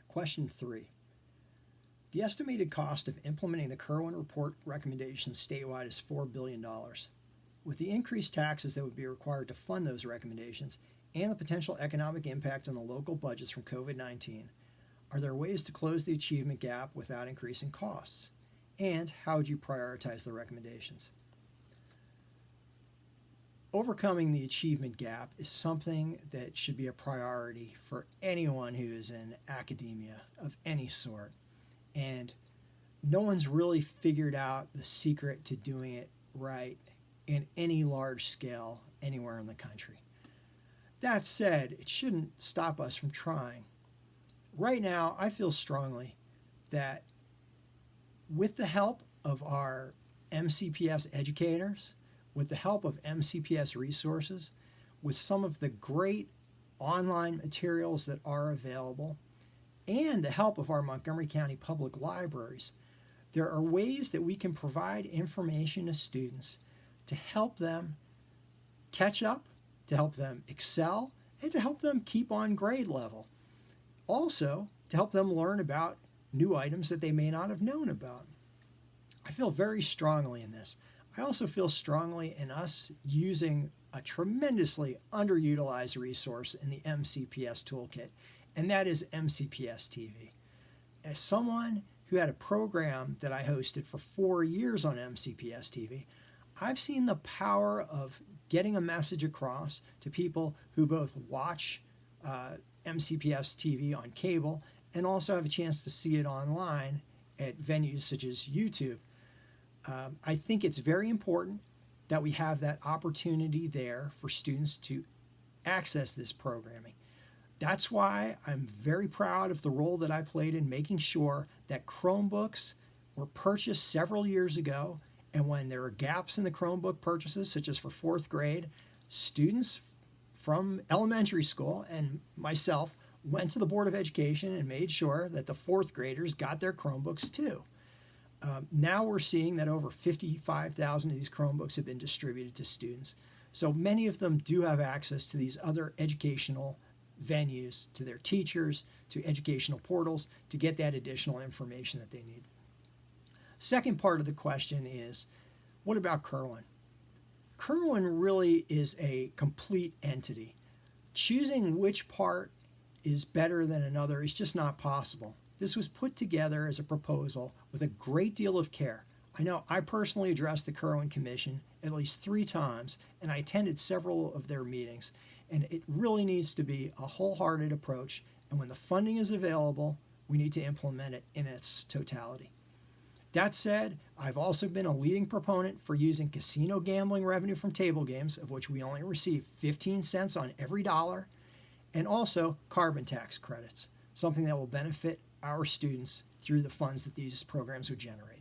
Question 3. The estimated cost of implementing the Kirwan Report recommendations statewide is $4 billion. With the increased taxes that would be required to fund those recommendations and the potential economic impact on the local budgets from COVID-19, are there ways to close the achievement gap without increasing costs? And how would you prioritize the recommendations? Overcoming the achievement gap is something that should be a priority for anyone who is in academia of any sort. And no one's really figured out the secret to doing it right in any large scale anywhere in the country. That said, it shouldn't stop us from trying. Right now, I feel strongly that with the help of our MCPS educators, with the help of MCPS resources, with some of the great online materials that are available, and the help of our Montgomery County Public Libraries, there are ways that we can provide information to students to help them catch up, to help them excel, and to help them keep on grade level. Also, to help them learn about new items that they may not have known about. I feel very strongly in this. I also feel strongly in us using a tremendously underutilized resource in the MCPS toolkit, and that is MCPS TV. As someone who had a program that I hosted for 4 years on MCPS TV, I've seen the power of getting a message across to people who both watch MCPS TV on cable and also have a chance to see it online at venues such as YouTube. I think it's very important that we have that opportunity there for students to access this programming. That's why I'm very proud of the role that I played in making sure that Chromebooks were purchased several years ago, and when there are gaps in the Chromebook purchases, such as for 4th grade, students from elementary school and myself went to the Board of Education and made sure that the 4th graders got their Chromebooks too. Now we're seeing that over 55,000 of these Chromebooks have been distributed to students. So many of them do have access to these other educational venues, to their teachers, to educational portals, to get that additional information that they need. Second part of the question is, what about Kirwan? Kirwan really is a complete entity. Choosing which part is better than another is just not possible. This was put together as a proposal with a great deal of care. I know I personally addressed the Kirwan Commission at least 3 times, and I attended several of their meetings, and it really needs to be a wholehearted approach, and when the funding is available, we need to implement it in its totality. That said, I've also been a leading proponent for using casino gambling revenue from table games, of which we only receive 15 cents on every dollar, and also carbon tax credits, something that will benefit our students through the funds that these programs would generate.